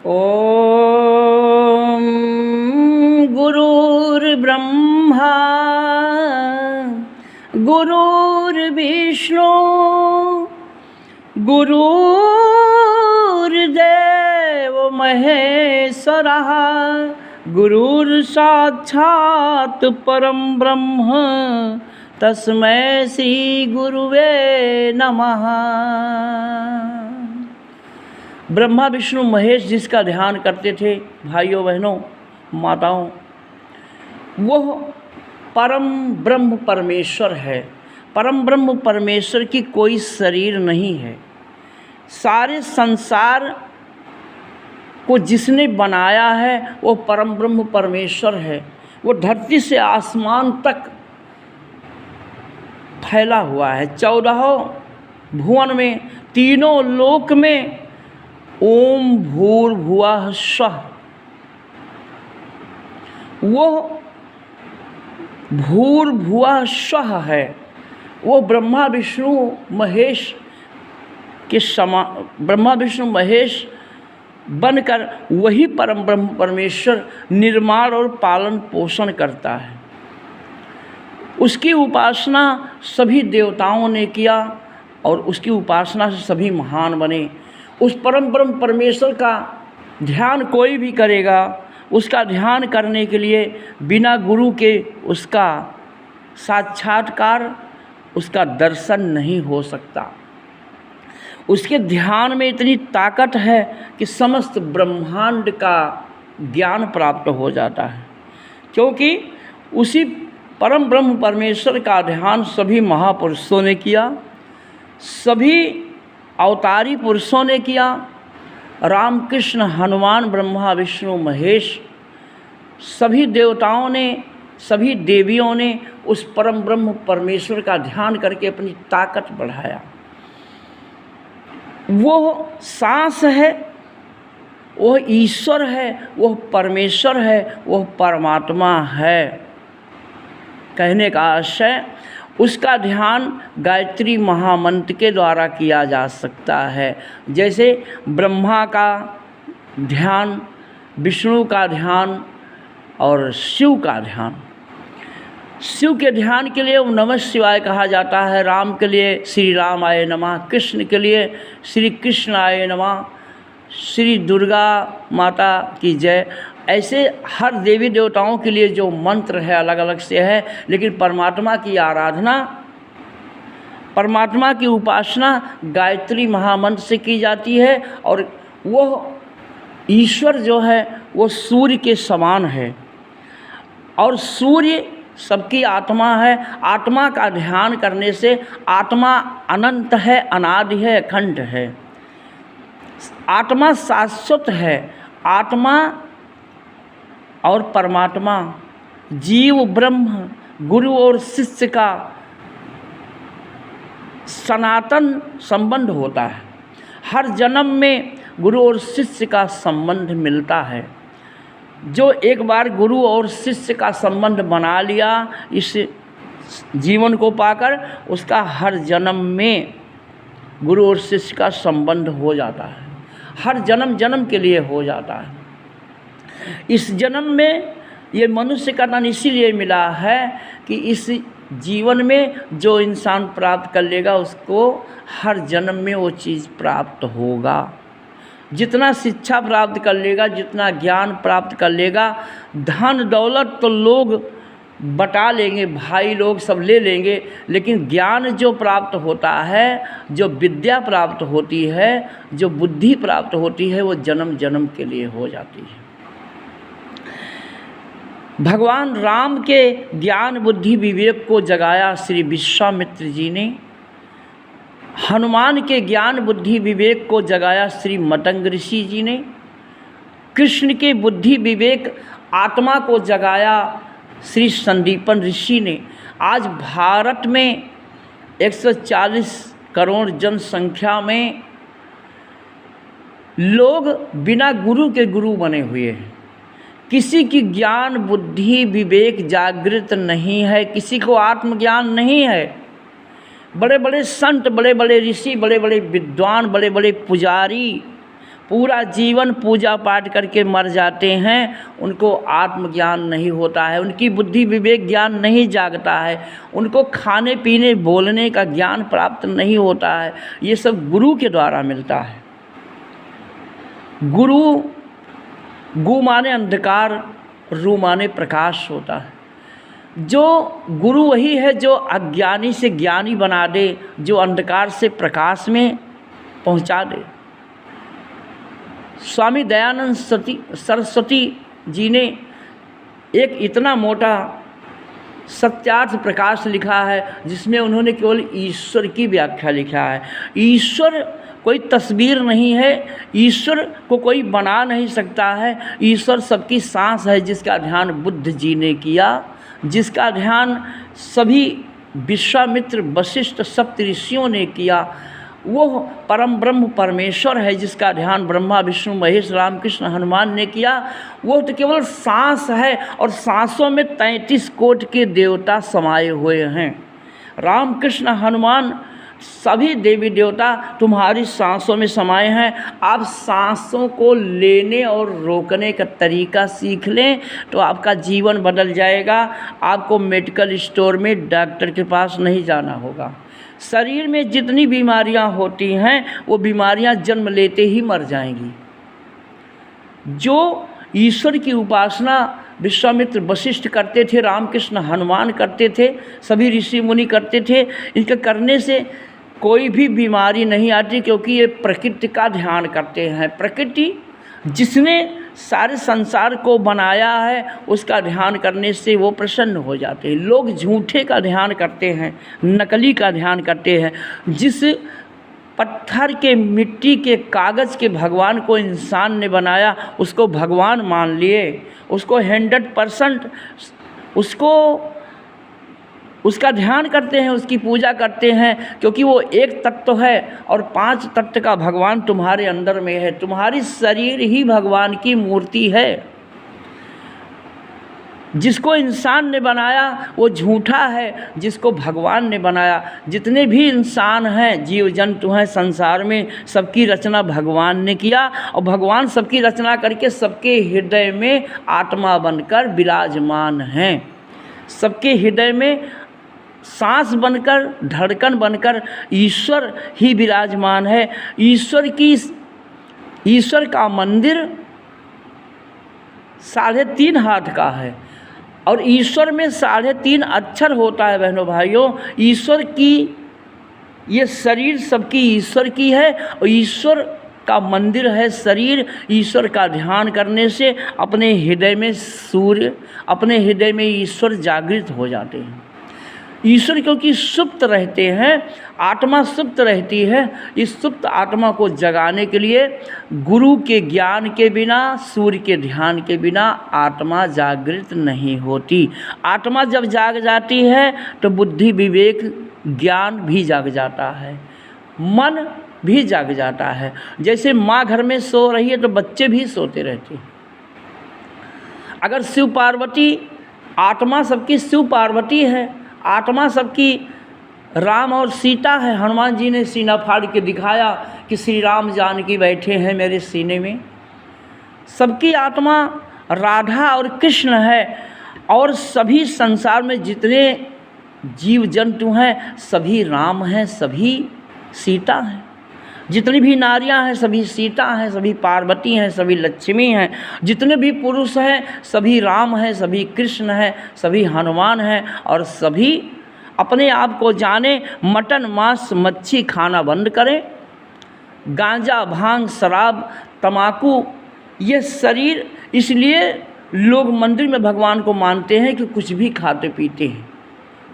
ओम गुरुर्ब्रह्मा गुरुर्विष्णु गुरुर्देव महेश्वरः गुरुर्साक्षात् परम ब्रह्म तस्मै श्री गुरुवे नमः। ब्रह्मा विष्णु महेश जिसका ध्यान करते थे भाइयों बहनों माताओं, वह परम ब्रह्म परमेश्वर है। परम ब्रह्म परमेश्वर की कोई शरीर नहीं है। सारे संसार को जिसने बनाया है वो परम ब्रह्म परमेश्वर है। वो धरती से आसमान तक फैला हुआ है। 14 भुवन में, तीनों लोक में ओम भूर्भुवः स्वः, वो भूर्भुवः स्वः है। वो ब्रह्मा विष्णु महेश के ब्रह्मा विष्णु महेश बनकर वही परम ब्रह्म परमेश्वर निर्माण और पालन पोषण करता है। उसकी उपासना सभी देवताओं ने किया और उसकी उपासना से सभी महान बने। उस परम ब्रह्म परमेश्वर का ध्यान कोई भी करेगा, उसका ध्यान करने के लिए बिना गुरु के उसका साक्षात्कार, उसका दर्शन नहीं हो सकता। उसके ध्यान में इतनी ताकत है कि समस्त ब्रह्मांड का ज्ञान प्राप्त हो जाता है, क्योंकि उसी परम ब्रह्म परमेश्वर का ध्यान सभी महापुरुषों ने किया, सभी अवतारी पुरुषों ने किया। रामकृष्ण, हनुमान, ब्रह्मा विष्णु महेश, सभी देवताओं ने, सभी देवियों ने उस परम ब्रह्म परमेश्वर का ध्यान करके अपनी ताकत बढ़ाया। वो सांस है, वह ईश्वर है, वह परमेश्वर है, वह परमात्मा है। कहने का आशय, उसका ध्यान गायत्री महामंत्र के द्वारा किया जा सकता है। जैसे ब्रह्मा का ध्यान, विष्णु का ध्यान और शिव का ध्यान। शिव के ध्यान के लिए नमः शिवाय कहा जाता है, राम के लिए श्री राम आय नमः, कृष्ण के लिए श्री कृष्ण आय नमः, श्री दुर्गा माता की जय। ऐसे हर देवी देवताओं के लिए जो मंत्र है अलग अलग से है, लेकिन परमात्मा की आराधना, परमात्मा की उपासना गायत्री महामंत्र से की जाती है। और वह ईश्वर जो है वो सूर्य के समान है, और सूर्य सबकी आत्मा है। आत्मा का ध्यान करने से आत्मा अनंत है, अनादि है, अखंड है। आत्मा शाश्वत है। आत्मा और परमात्मा, जीव ब्रह्म, गुरु और शिष्य का सनातन संबंध होता है। हर जन्म में गुरु और शिष्य का संबंध मिलता है। जो एक बार गुरु और शिष्य का संबंध बना लिया इस जीवन को पाकर, उसका हर जन्म में गुरु और शिष्य का संबंध हो जाता है। हर जन्म जन्म के लिए हो जाता है। इस जन्म में ये मनुष्य का तन इसीलिए मिला है कि इस जीवन में जो इंसान प्राप्त कर लेगा उसको हर जन्म में वो चीज़ प्राप्त होगा। जितना शिक्षा प्राप्त कर लेगा, जितना ज्ञान प्राप्त कर लेगा, धन दौलत तो लोग बटा लेंगे, भाई लोग सब ले लेंगे, लेकिन ज्ञान जो प्राप्त होता है, जो विद्या प्राप्त होती है, जो बुद्धि प्राप्त होती है, वो जन्म जन्म के लिए हो जाती है। भगवान राम के ज्ञान बुद्धि विवेक को जगाया श्री विश्वामित्र जी ने। हनुमान के ज्ञान बुद्धि विवेक को जगाया श्री मतंग ऋषि जी ने। कृष्ण के बुद्धि विवेक आत्मा को जगाया श्री संदीपन ऋषि ने। आज भारत में 140 करोड़ जनसंख्या में लोग बिना गुरु के गुरु बने हुए हैं। किसी की ज्ञान बुद्धि विवेक जागृत नहीं है, किसी को आत्मज्ञान नहीं है। बड़े बड़े संत, बड़े बड़े ऋषि, बड़े बड़े विद्वान, बड़े बड़े पुजारी पूरा जीवन पूजा पाठ करके मर जाते हैं, उनको आत्मज्ञान नहीं होता है, उनकी बुद्धि विवेक ज्ञान नहीं जागता है, उनको खाने पीने बोलने का ज्ञान प्राप्त नहीं होता है। ये सब गुरु के द्वारा मिलता है। गु माने अंधकार, रू माने प्रकाश होता है। जो गुरु वही है जो अज्ञानी से ज्ञानी बना दे, जो अंधकार से प्रकाश में पहुंचा दे। स्वामी दयानंद सरस्वती जी ने एक इतना मोटा सत्यार्थ प्रकाश लिखा है जिसमें उन्होंने केवल ईश्वर की व्याख्या लिखा है। ईश्वर कोई तस्वीर नहीं है, ईश्वर को कोई बना नहीं सकता है। ईश्वर सबकी सांस है, जिसका ध्यान बुद्ध जी ने किया, जिसका ध्यान सभी विश्वामित्र वशिष्ठ सप्तऋषियों ने किया। वो परम ब्रह्म परमेश्वर है जिसका ध्यान ब्रह्मा विष्णु महेश रामकृष्ण हनुमान ने किया। वो तो केवल सांस है और सांसों में 33 कोटि के देवता समाये हुए हैं। रामकृष्ण हनुमान सभी देवी देवता तुम्हारी सांसों में समाये हैं। आप सांसों को लेने और रोकने का तरीका सीख लें तो आपका जीवन बदल जाएगा। आपको मेडिकल स्टोर में डॉक्टर के पास नहीं जाना होगा। शरीर में जितनी बीमारियां होती हैं वो बीमारियां जन्म लेते ही मर जाएंगी। जो ईश्वर की उपासना विश्वामित्र वशिष्ठ करते थे, रामकृष्ण हनुमान करते थे, सभी ऋषि मुनि करते थे, इनके करने से कोई भी बीमारी नहीं आती, क्योंकि ये प्रकृति का ध्यान करते हैं। प्रकृति जिसने सारे संसार को बनाया है उसका ध्यान करने से वो प्रसन्न हो जाते हैं। लोग झूठे का ध्यान करते हैं, नकली का ध्यान करते हैं। जिस पत्थर के, मिट्टी के, कागज़ के भगवान को इंसान ने बनाया उसको भगवान मान लिए, उसको 100% उसका ध्यान करते हैं, उसकी पूजा करते हैं, क्योंकि वो एक तत्व है और 5 तत्व का भगवान तुम्हारे अंदर में है। तुम्हारी शरीर ही भगवान की मूर्ति है। जिसको इंसान ने बनाया वो झूठा है, जिसको भगवान ने बनाया। जितने भी इंसान हैं, जीव जंतु हैं संसार में, सबकी रचना भगवान ने किया और भगवान सबकी रचना करके सबके हृदय में आत्मा बनकर विराजमान हैं। सबके हृदय में सांस बनकर, धड़कन बनकर ईश्वर ही विराजमान है। ईश्वर का मंदिर 3.5 हाथ का है और ईश्वर में 3.5 अक्षर होता है। बहनों भाइयों, ईश्वर की ये शरीर सबकी ईश्वर की है और ईश्वर का मंदिर है शरीर। ईश्वर का ध्यान करने से अपने हृदय में सूर्य, अपने हृदय में ईश्वर जागृत हो जाते हैं। ईश्वर क्योंकि सुप्त रहते हैं, आत्मा सुप्त रहती है। इस सुप्त आत्मा को जगाने के लिए गुरु के ज्ञान के बिना, सूर्य के ध्यान के बिना आत्मा जागृत नहीं होती। आत्मा जब जाग जाती है तो बुद्धि विवेक ज्ञान भी जाग जाता है, मन भी जाग जाता है। जैसे माँ घर में सो रही है तो बच्चे भी सोते रहते हैं। अगर शिव पार्वती, आत्मा सबकी शिव पार्वती है, आत्मा सबकी राम और सीता है। हनुमान जी ने सीना फाड़ के दिखाया कि श्री राम जानकी बैठे हैं मेरे सीने में। सबकी आत्मा राधा और कृष्ण है और सभी संसार में जितने जीव जंतु हैं सभी राम हैं, सभी सीता हैं। जितनी भी नारियां हैं सभी सीता हैं, सभी पार्वती हैं, सभी लक्ष्मी हैं। जितने भी पुरुष हैं सभी राम हैं, सभी कृष्ण हैं, सभी हनुमान हैं और सभी अपने आप को जाने। मटन मांस मच्छी खाना बंद करें। गांजा भांग शराब तमाकू ये शरीर, इसलिए लोग मंदिर में भगवान को मानते हैं कि कुछ भी खाते पीते हैं,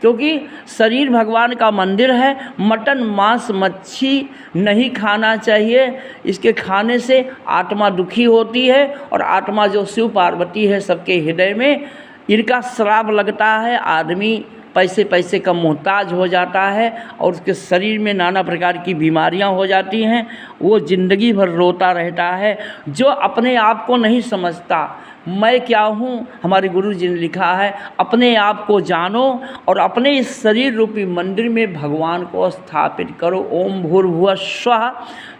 क्योंकि शरीर भगवान का मंदिर है। मटन मांस मच्छी नहीं खाना चाहिए। इसके खाने से आत्मा दुखी होती है और आत्मा जो शिव पार्वती है सबके हृदय में, इनका श्राप लगता है। आदमी पैसे का मोहताज हो जाता है और उसके शरीर में नाना प्रकार की बीमारियां हो जाती हैं। वो ज़िंदगी भर रोता रहता है। जो अपने आप को नहीं समझता मैं क्या हूँ, हमारे गुरु जी ने लिखा है अपने आप को जानो और अपने इस शरीर रूपी मंदिर में भगवान को स्थापित करो। ओम भूर्भुवः स्वः।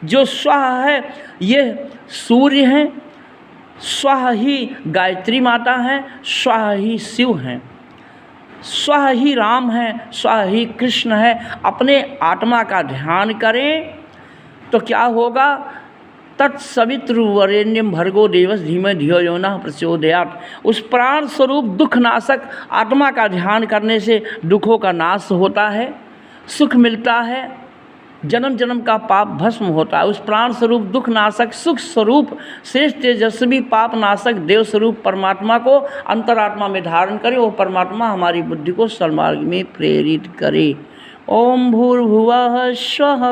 जो स्वः है ये सूर्य हैं, स्वः ही गायत्री माता हैं, स्वः ही शिव हैं, स्वः ही राम हैं, स्वः ही कृष्ण है। अपने आत्मा का ध्यान करें तो क्या होगा? तत्सवितुर्वरेण्यं भर्गो देवस्य धीमहि धियो यो नः प्रचोदयात्। उस प्राण स्वरूप दुख नाशक आत्मा का ध्यान करने से दुखों का नाश होता है, सुख मिलता है, जन्म जन्म का पाप भस्म होता है। उस प्राण स्वरूप दुख नाशक सुख स्वरूप श्रेष्ठ तेजस्वी पाप नाशक देव स्वरूप परमात्मा को अंतरात्मा में धारण करें। वो परमात्मा हमारी बुद्धि को सन्मार्ग में प्रेरित करे। ओम भूर्भुवः स्वः।